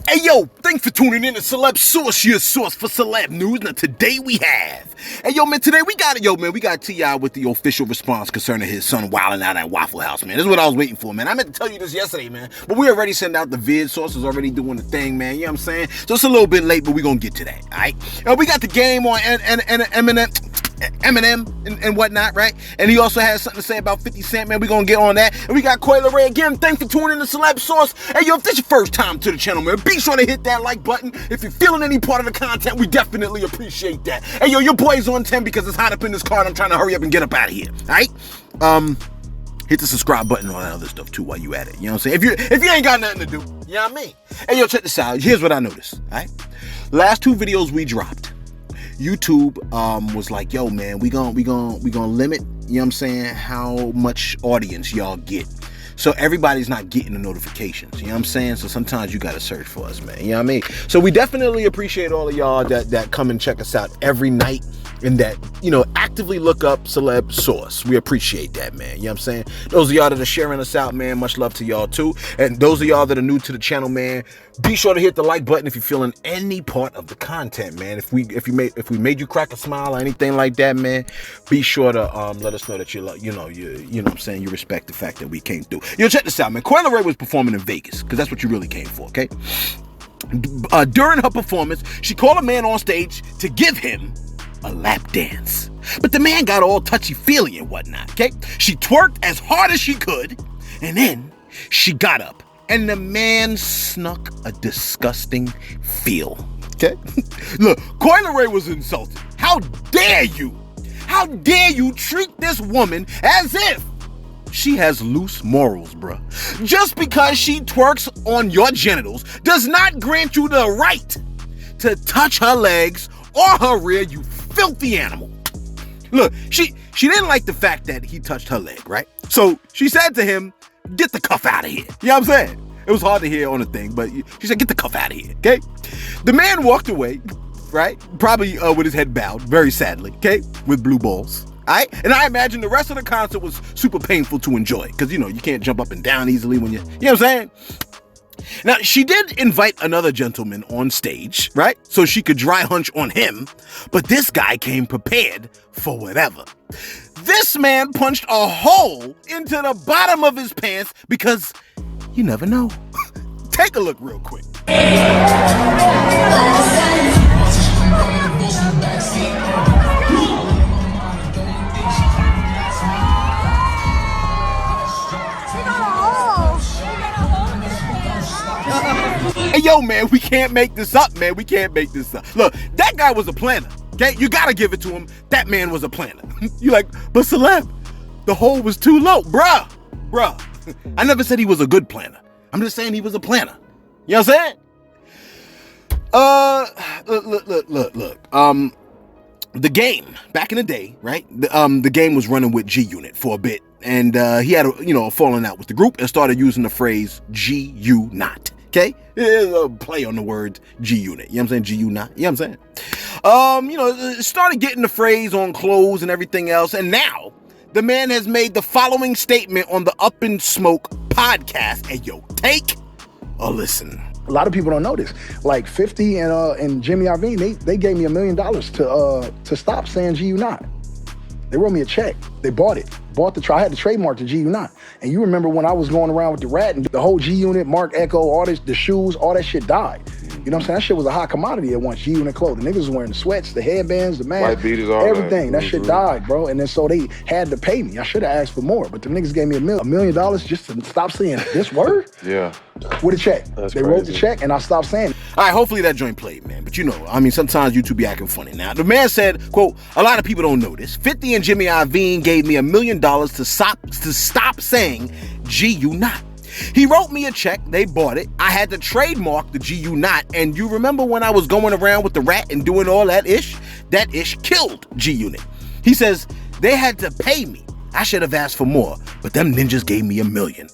Hey yo, thanks for tuning in to Celeb Source, your source for celeb news. Now today we have, hey yo man, today we got T.I with the official response concerning his son wilding out at Waffle House, man. This is what I was waiting for, man. I meant to tell you this yesterday, man, but we already sent out the vid. Source is already doing the thing, man. You know what I'm saying? So it's a little bit late, but we gonna get to that, all right? We got the game on Eminem and whatnot, right? And he also has something to say about 50 Cent, man. We gonna get on that. And we got Coi Leray again. Thanks for tuning in to Celeb Source. Hey yo, if this is your first time to the channel, man, be sure to hit that like button. If you're feeling any part of the content, we definitely appreciate that. Hey yo, your boy's on 10 because it's hot up in this car and I'm trying to hurry up and get up out of here, all right? Hit the subscribe button and all that other stuff too while you at it. You know what I'm saying? If you ain't got nothing to do, you know what I mean? Hey yo, check this out. Here's what I noticed, all right? Last two videos we dropped, YouTube was like, yo man, we gonna limit, you know what I'm saying, how much audience y'all get. So everybody's not getting the notifications, you know what I'm saying? So sometimes you gotta search for us, man, you know what I mean? So we definitely appreciate all of y'all that come and check us out every night and that, you know, actively look up Celeb Source. We appreciate that, man, you know what I'm saying? Those of y'all that are sharing us out, man, much love to y'all too. And those of y'all that are new to the channel, man, be sure to hit the like button if you're feeling any part of the content, man. If we made you crack a smile or anything like that, man, be sure to let us know that you know what I'm saying, you respect the fact that we came through. Yo, check this out, man. Coi Leray was performing in Vegas because that's what you really came for, okay? During her performance, she called a man on stage to give him a lap dance. But the man got all touchy-feely and whatnot, okay? She twerked as hard as she could, and then she got up, and the man snuck a disgusting feel, okay? Look, Coi Leray was insulted. How dare you? How dare you treat this woman as if she has loose morals, bruh? Just because she twerks on your genitals does not grant you the right to touch her legs or her rear, you filthy animal. Look, she didn't like the fact that he touched her leg, right? So she said to him, get the cuff out of here. You know what I'm saying? It was hard to hear on the thing, but she said, get the cuff out of here, okay? The man walked away, right? Probably with his head bowed, very sadly, okay? With blue balls. All right? And I imagine the rest of the concert was super painful to enjoy because, you know, you can't jump up and down easily when you know what I'm saying? Now, she did invite another gentleman on stage, right? So she could dry hunch on him, but this guy came prepared for whatever. This man punched a hole into the bottom of his pants because you never know. Take a look real quick. Hey, yo, man, we can't make this up, man. We can't make this up. Look, that guy was a planner, okay? You gotta give it to him. That man was a planner. You like, but Celeb, the hole was too low. Bruh. I never said he was a good planner. I'm just saying he was a planner. You know what I'm saying? Look. The game, back in the day, right? The game was running with G-Unit for a bit. And he had a falling out with the group and started using the phrase G-U-Not. Okay? A play on the word G-Unit. You know what I'm saying? G-U-Not. You know what I'm saying? Started getting the phrase on clothes and everything else. And now, the man has made the following statement on the Up in Smoke podcast. Hey, yo, take a listen. A lot of people don't know this. Like 50 and Jimmy Iovine, they gave me $1 million to stop saying G-U-Not. They wrote me a check. They bought it. I had to trademark the G-Unit. And you remember when I was going around with the rat and the whole G-Unit, Mark Echo, all this, the shoes, all that shit died. You know what I'm saying? That shit was a hot commodity at once. G-Unit clothing. Niggas was wearing the sweats, the headbands, the masks, white beaters, all everything. That shit died, bro. And then so they had to pay me. I should have asked for more, but the niggas gave me $1 million just to stop saying this word? Yeah. With a check. That's they crazy. wrote the check and I stopped saying it. All right, hopefully that joint played, man. But sometimes YouTube be acting funny. Now, the man said, quote, a lot of people don't know this. 50 and Jimmy Iovine gave me $1 million to stop saying G-U-Not. He wrote me a check, they bought it. I had to trademark the G-U-Not, and you remember when I was going around with the rat and doing all that ish? That ish killed G-Unit. He says, they had to pay me. I should have asked for more, but them ninjas gave me $1 million.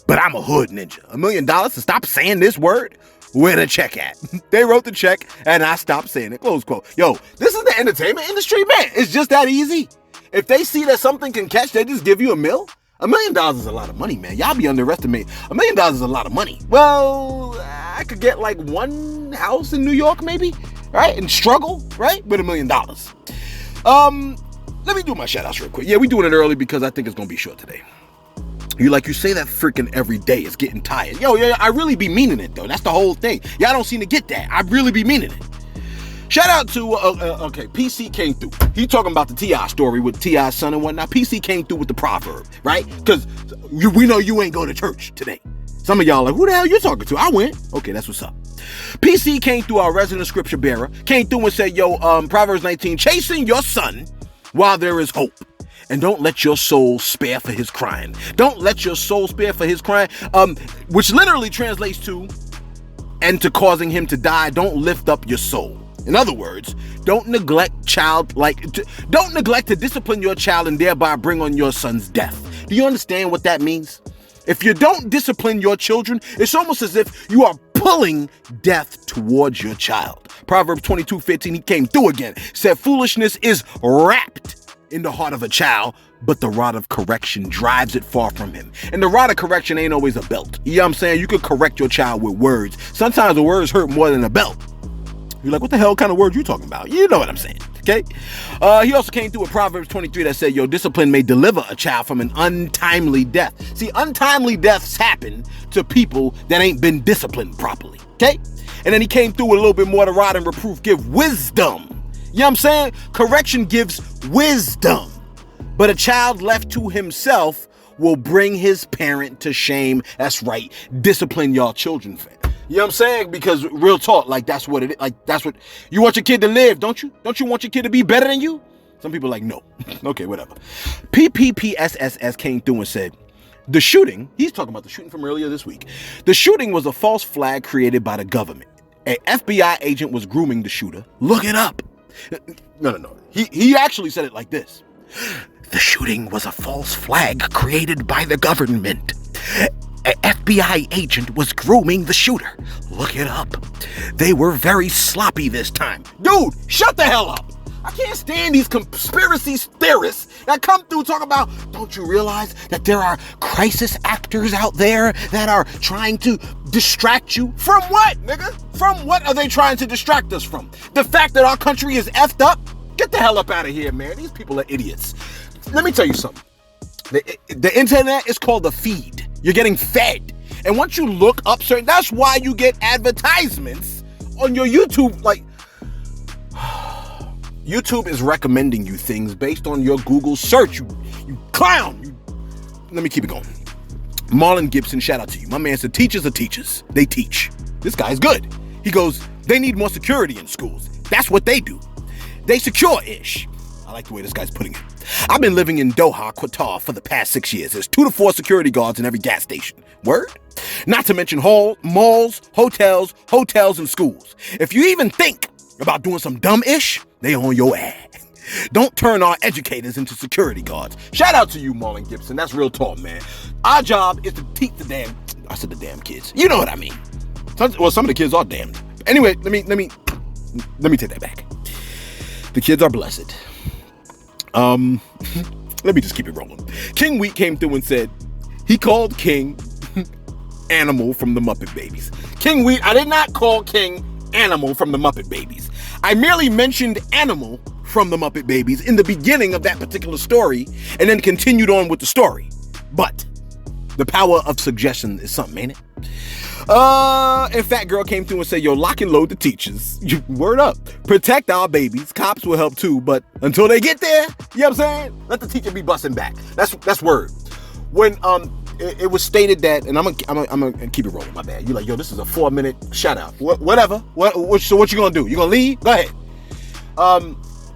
But I'm a hood ninja. $1 million to stop saying this word? Where the check at? They wrote the check, and I stopped saying it, close quote. Yo, this is the entertainment industry, man. It's just that easy. If they see that something can catch, they just give you $1 million. $1 million is a lot of money, man. Y'all be underestimating. $1 million is a lot of money. Well, I could get like one house in New York, maybe, right? And struggle, right? With $1 million. Let me do my shout outs real quick. Yeah, we doing it early because I think it's gonna be short today. You say that freaking every day. It's getting tired. Yo, yeah, I really be meaning it though. That's the whole thing. Y'all don't seem to get that. I really be meaning it. Shout out to, PC came through. He talking about the T.I story with T.I.'s son and whatnot. PC came through with the proverb, right? Because we know you ain't going to church today. Some of y'all like, who the hell you talking to? I went. Okay, that's what's up. PC came through, our resident scripture bearer, came through and said, Proverbs 19, chasing your son while there is hope. And don't let your soul spare for his crying. Don't let your soul spare for his crying, which literally translates to, and to causing him to die, don't lift up your soul. In other words, don't neglect to discipline your child and thereby bring on your son's death. Do you understand what that means? If you don't discipline your children, it's almost as if you are pulling death towards your child. Proverbs 22:15, he came through again, said foolishness is wrapped in the heart of a child, but the rod of correction drives it far from him. And the rod of correction ain't always a belt. You know what I'm saying? You could correct your child with words. Sometimes the words hurt more than a belt. You're like, what the hell kind of words you talking about? You know what I'm saying, okay? He also came through with Proverbs 23 that said, discipline may deliver a child from an untimely death. See, untimely deaths happen to people that ain't been disciplined properly, okay? And then he came through with a little bit more. The rod and reproof give wisdom. You know what I'm saying? Correction gives wisdom. But a child left to himself will bring his parent to shame. That's right. Discipline y'all children, fam. You know what I'm saying? Because real talk, that's what it is. That's what you want your kid to live, don't you? Don't you want your kid to be better than you? Some people are like, no. Okay, whatever. PPPSSS came through and said, the shooting, he's talking about the shooting from earlier this week. The shooting was a false flag created by the government. An FBI agent was grooming the shooter. Look it up. No. He actually said it like this. The shooting was a false flag created by the government. An FBI agent was grooming the shooter. Look it up. They were very sloppy this time. Dude, shut the hell up. I can't stand these conspiracy theorists that come through talking about, don't you realize that there are crisis actors out there that are trying to distract you? From what, nigga? From what are they trying to distract us from? The fact that our country is effed up? Get the hell up out of here, man. These people are idiots. Let me tell you something. The internet is called a feed. You're getting fed. And once you look up certain, that's why you get advertisements on your YouTube. YouTube is recommending you things based on your Google search. You clown. Let me keep it going. Marlon Gibson, shout out to you. My man said, teachers are teachers. They teach. This guy's good. He goes, they need more security in schools. That's what they do. They secure-ish. I like the way this guy's putting it. I've been living in Doha, Qatar for the past 6 years. There's 2 to 4 security guards in every gas station. Word? Not to mention malls, hotels, and schools. If you even think about doing some dumb-ish, they on your ass. Don't turn our educators into security guards. Shout out to you, Marlon Gibson. That's real talk, man. Our job is to teach the damn kids. You know what I mean. Some of the kids are damned. Anyway, let me take that back. The kids are blessed. Let me just keep it rolling. King Wheat came through and said, he called King Animal from the Muppet Babies. King Wheat, I did not call King Animal from the Muppet Babies. I merely mentioned Animal from the Muppet Babies in the beginning of that particular story and then continued on with the story. But the power of suggestion is something, ain't it? And Fat Girl came through and said, lock and load the teachers. Word up. Protect our babies. Cops will help too, but until they get there, you know what I'm saying? Let the teacher be busting back. That's word. When it was stated that, and I'm gonna keep it rolling, my bad. You're like, this is a 4-minute shout out. Whatever. So what you gonna do? You gonna leave? Go ahead.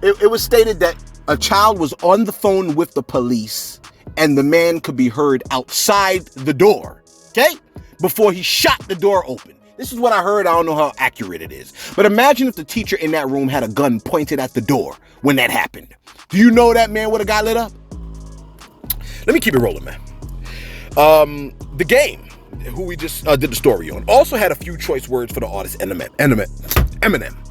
It was stated that a child was on the phone with the police and the man could be heard outside the door. Okay? Before he shot the door open. This is what I heard. I don't know how accurate it is. But imagine if the teacher in that room had a gun pointed at the door when that happened. Do you know that man would have got lit up? Let me keep it rolling, man. The Game, who we just did the story on, also had a few choice words for the artist Eminem.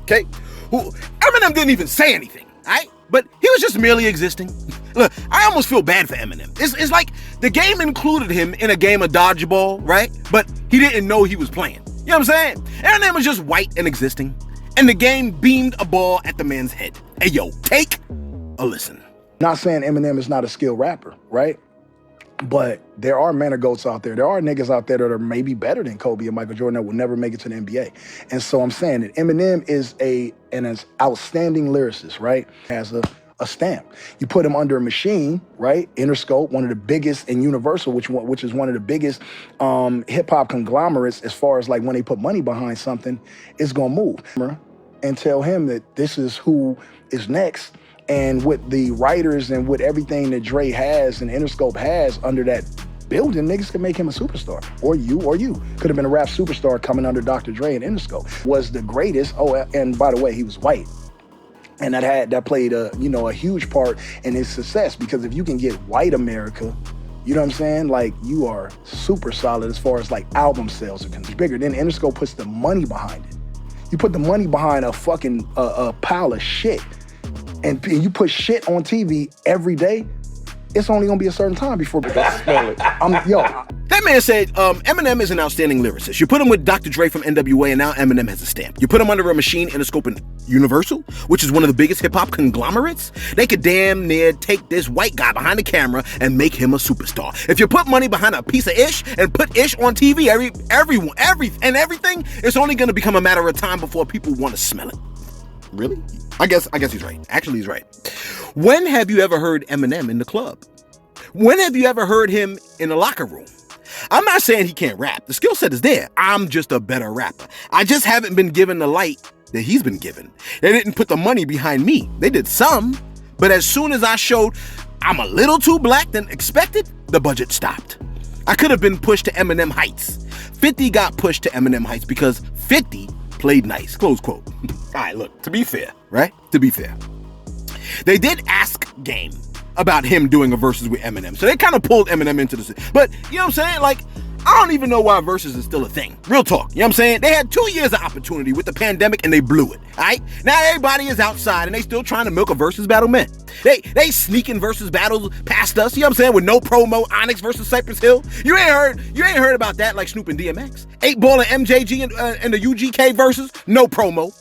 Okay? Eminem didn't even say anything, all right? but he was just merely existing. Look, I almost feel bad for Eminem. It's like the game included him in a game of dodgeball, right? But he didn't know he was playing. You know what I'm saying? Eminem was just white and existing, and the game beamed a ball at the man's head. Hey, yo, take a listen. Not saying Eminem is not a skilled rapper, right? But there are men or goats out there. There are niggas out there that are maybe better than Kobe and Michael Jordan that will never make it to the NBA. And so I'm saying that Eminem is an outstanding lyricist, right? Has a stamp. You put him under a machine, right? Interscope, one of the biggest, and Universal, which is one of the biggest hip-hop conglomerates as far as like when they put money behind something, it's gonna move. And tell him that this is who is next. And with the writers and with everything that Dre has and Interscope has under that building, niggas could make him a superstar. Or you. Could have been a rap superstar coming under Dr. Dre and Interscope. Was the greatest. Oh, and by the way, he was white. And that played a huge part in his success, because if you can get white America, you know what I'm saying? Like, you are super solid as far as like album sales are concerned. Bigger. Then Interscope puts the money behind it. You put the money behind a fucking a pile of shit, and you put shit on TV every day, it's only gonna be a certain time before people smell it. That man said Eminem is an outstanding lyricist. You put him with Dr. Dre from NWA, and now Eminem has a stamp. You put him under a machine, Interscope, and Universal, which is one of the biggest hip-hop conglomerates. They could damn near take this white guy behind the camera and make him a superstar. If you put money behind a piece of ish and put ish on TV, everything, it's only gonna become a matter of time before people want to smell it. Really? I guess he's right. Actually, he's right. When have you ever heard Eminem in the club? When have you ever heard him in the locker room? I'm not saying he can't rap. The skill set is there. I'm just a better rapper. I just haven't been given the light that he's been given. They didn't put the money behind me. They did some, but as soon as I showed I'm a little too black than expected, the budget stopped. I could have been pushed to Eminem heights. 50 got pushed to Eminem heights because 50 played nice, close quote. All right, look, to be fair, right? To be fair, they did ask Game about him doing a Versuz with Eminem. So they kind of pulled Eminem into the... But, you know what I'm saying? Like, I don't even know why Versuz is still a thing. Real talk. You know what I'm saying? They had 2 years of opportunity with the pandemic and they blew it. All right? Now everybody is outside and they still trying to milk a Versuz battle, man. They sneaking Versuz battles past us, you know what I'm saying? With no promo, Onyx versus Cypress Hill. You ain't heard about that like Snoop and DMX. 8Ball and MJG and the UGK Versuz, no promo.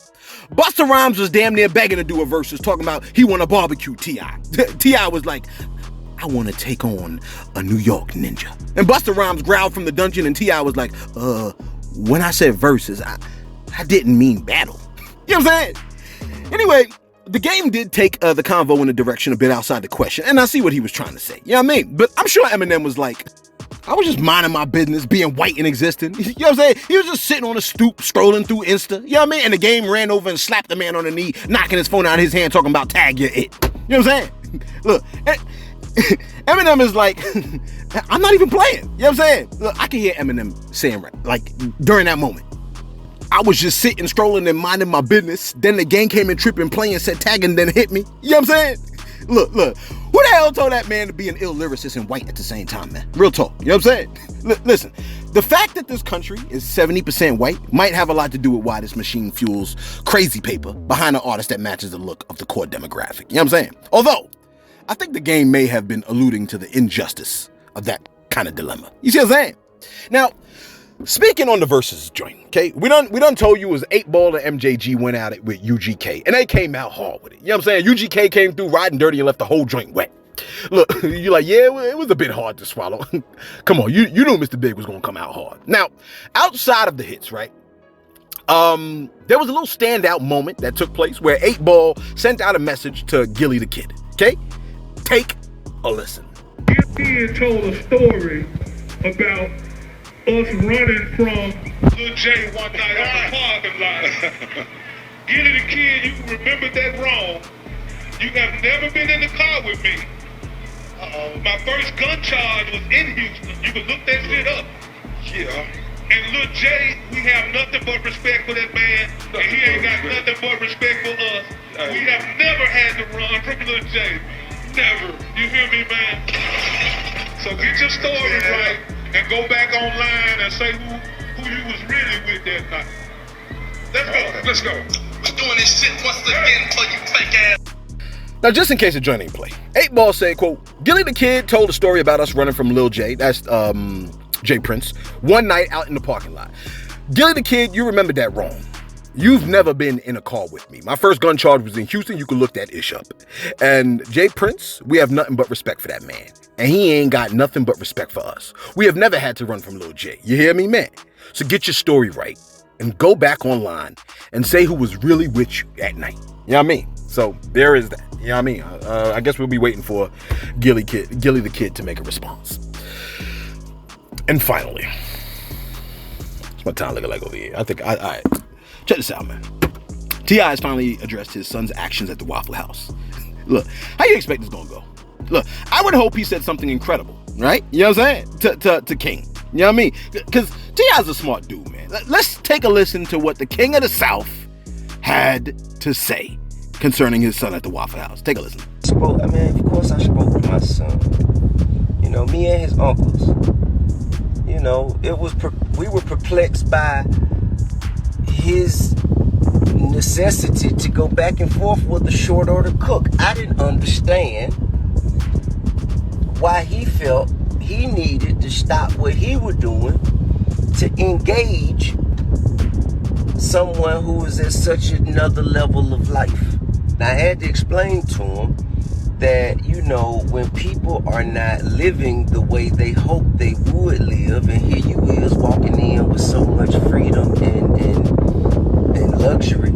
Busta Rhymes was damn near begging to do a Versuz, talking about he want to barbecue T.I. T.I. was like, I want to take on a New York ninja. And Busta Rhymes growled from the dungeon, and T.I. was like, when I said Versuz, I didn't mean battle. You know what I'm saying? Anyway, the Game did take the convo in a direction a bit outside the question, and I see what he was trying to say. You know what I mean? But I'm sure Eminem was like, I was just minding my business, being white and existing. You know what I'm saying? He was just sitting on a stoop, scrolling through Insta. You know what I mean? And the Game ran over and slapped the man on the knee, knocking his phone out of his hand, talking about tag your it. You know what I'm saying? Look, Eminem is like, I'm not even playing. You know what I'm saying? Look, I can hear Eminem saying, like, during that moment, I was just sitting, scrolling and minding my business. Then the Game came in tripping, playing, said tag, and then hit me. You know what I'm saying? Look, who the hell told that man to be an ill lyricist and white at the same time, man? Real talk, you know what I'm saying? Listen, the fact that this country is 70% white might have a lot to do with why this machine fuels crazy paper behind an artist that matches the look of the core demographic, you know what I'm saying? Although, I think the Game may have been alluding to the injustice of that kind of dilemma. You see what I'm saying? Now, speaking on the Versuz joint, okay, we done told you it was 8Ball and MJG went at it with UGK, and they came out hard with it. You know what I'm saying? UGK came through riding dirty and left the whole joint wet. Look, you're like, yeah, it was a bit hard to swallow. Come on, you knew Mr. Big was gonna come out hard. Now, outside of the hits, right? There was a little standout moment that took place where 8Ball sent out a message to Gillie the Kid. Okay, take a listen. Gillie told a story about us running from Lil J one night on the parking lot. Gillie the Kid, you remember that wrong. You have never been in the car with me. My first gun charge was in Houston. You can look that shit up. Yeah. And Lil J, we have nothing but respect for that man, and he ain't got nothing but respect for us. We have never had to run from Lil J. Never. You hear me, man? So get your story right and go back online and say who you was really with that night. Let's go. Let's go. We're doing this shit once again for you fake ass. Now, just in case the joint ain't play, 8Ball said, quote, Gillie the Kid told a story about us running from Lil J, that's J Prince, one night out in the parking lot. Gillie the Kid, you remember that wrong. You've never been in a car with me. My first gun charge was in Houston. You can look that ish up. And J Prince, we have nothing but respect for that man. And he ain't got nothing but respect for us. We have never had to run from Lil J. You hear me, man? So get your story right and go back online and say who was really with you at night. You know what I mean? So there is that. You know what I mean? I guess we'll be waiting for Gillie the Kid to make a response. And finally, what's my time looking like over here? I think, all right, check this out, man. T.I has finally addressed his son's actions at the Waffle House. Look, how you expect this gonna go? Look, I would hope he said something incredible, right? You know what I'm saying? To King. You know what I mean? Because T.I.'s a smart dude, man. Let's take a listen to what the King of the South had to say concerning his son at the Waffle House. Take a listen. Of course I spoke with my son. You know, me and his uncles. You know, we were perplexed by his necessity to go back and forth with a short order cook. I didn't understand why he felt he needed to stop what he was doing to engage someone who was at such another level of life. And I had to explain to him that, you know, when people are not living the way they hope they would live, and here you is walking in with so much freedom and luxury,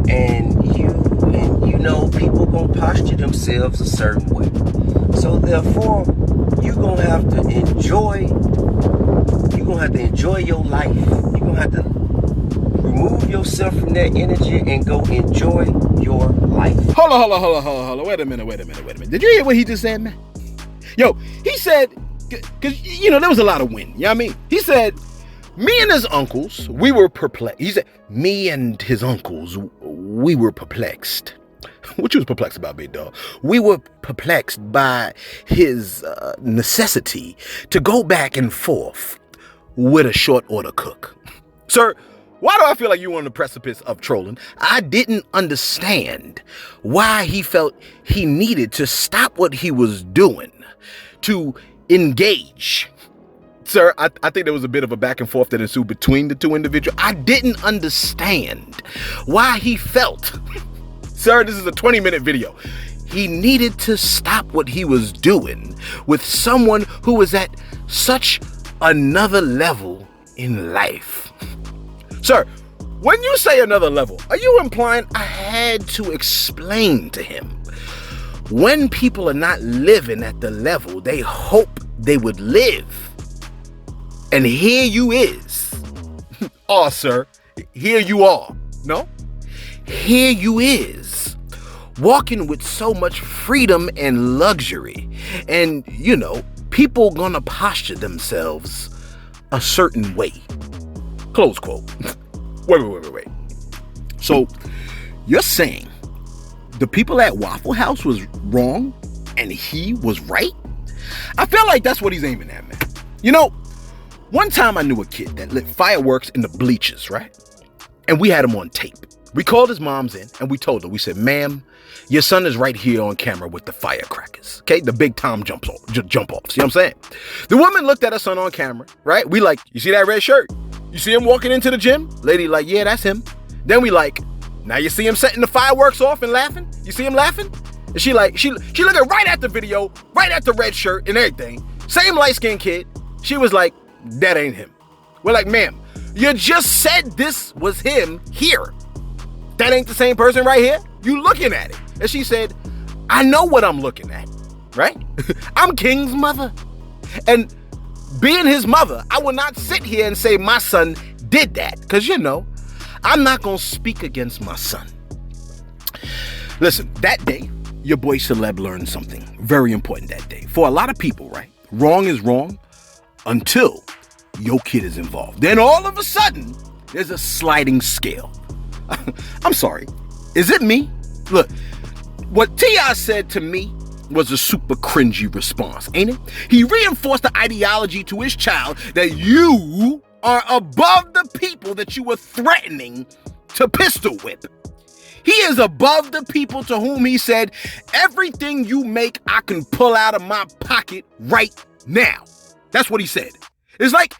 and you know people gonna posture themselves a certain way. So therefore, you're gonna have to enjoy your life. You're gonna have to remove yourself from that energy and go enjoy your life. Hold on. Wait a minute. Did you hear what he just said, man? Yo, he said, because, you know, there was a lot of wind. You know what I mean? He said, me and his uncles, we were perplexed. He said, me and his uncles, we were perplexed. What you was perplexed about, big dog? We were perplexed by his necessity to go back and forth with a short order cook. Sir, why do I feel like you were on the precipice of trolling? I didn't understand why he felt he needed to stop what he was doing to engage. Sir, I think there was a bit of a back and forth that ensued between the two individuals. I didn't understand why he felt, sir, this is a 20-minute video. He needed to stop what he was doing with someone who was at such another level in life. Sir, when you say another level, are you implying I had to explain to him when people are not living at the level they hope they would live? And here you is. Oh, sir, here you are. No? Here you is, walking with so much freedom and luxury. And, you know, people gonna posture themselves a certain way. Close quote. Wait. So, you're saying the people at Waffle House was wrong and he was right? I feel like that's what he's aiming at, man. You know, one time I knew a kid that lit fireworks in the bleachers, right? And we had him on tape. We called his moms in and we told her, we said, ma'am, your son is right here on camera with the firecrackers. Okay, the big Tom jump offs. You know what I'm saying? The woman looked at her son on camera, right? We like, you see that red shirt? You see him walking into the gym? Lady like, yeah, that's him. Then we like, now you see him setting the fireworks off and laughing? You see him laughing? And she like, she looking right at the video, right at the red shirt and everything. Same light-skinned kid. She was like, that ain't him. We're like, ma'am, you just said this was him here. That ain't the same person right here? You looking at it. And she said, I know what I'm looking at, right? I'm King's mother. And being his mother, I will not sit here and say my son did that. Because, you know, I'm not going to speak against my son. Listen, that day, your boy Celeb learned something very important that day. For a lot of people, right? Wrong is wrong until your kid is involved. Then all of a sudden, there's a sliding scale. I'm sorry. Is it me? Look, what T.I said to me was a super cringy response, ain't it? He reinforced the ideology to his child that you are above the people that you were threatening to pistol whip. He is above the people to whom he said, everything you make, I can pull out of my pocket right now. That's what he said. It's like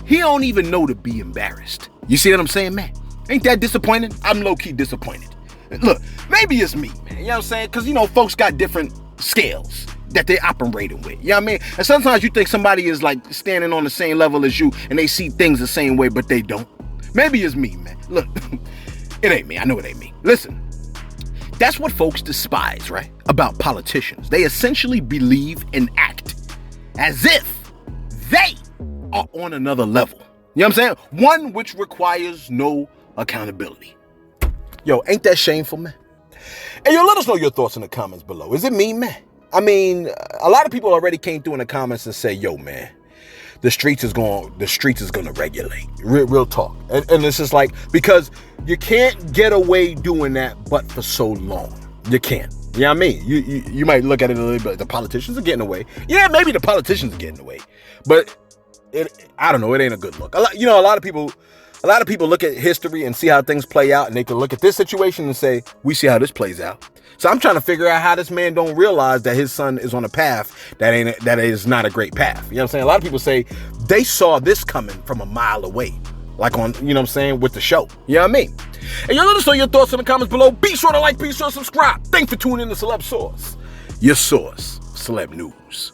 he don't even know to be embarrassed. You see what I'm saying, man? Ain't that disappointing? I'm low-key disappointed. Look, maybe it's me, man. You know what I'm saying? Because, folks got different scales that they're operating with. You know what I mean? And sometimes you think somebody is like standing on the same level as you and they see things the same way, but they don't. Maybe it's me, man. Look, it ain't me. I know it ain't me. Listen, that's what folks despise, right? About politicians. They essentially believe and act as if they are on another level. You know what I'm saying? One which requires no accountability. Yo, ain't that shameful, man? And let us know your thoughts in the comments below. Is it me, man? I mean, a lot of people already came through in the comments and say, yo, man, the streets is going to regulate. Real talk. And it's just like, because you can't get away doing that but for so long. You can't. You know what I mean? You might look at it a little bit, the politicians are getting away. Yeah, maybe the politicians are getting away. But I don't know, it ain't a good look. A lot of people look at history and see how things play out, and they can look at this situation and say, we see how this plays out. So I'm trying to figure out how this man don't realize that his son is on a path that is not a great path. You know what I'm saying? A lot of people say they saw this coming from a mile away, like on, you know what I'm saying, with the show. You know what I mean? And let us know your thoughts in the comments below. Be sure to like, be sure to subscribe. Thanks for tuning in to Celeb Source, your source, celeb news.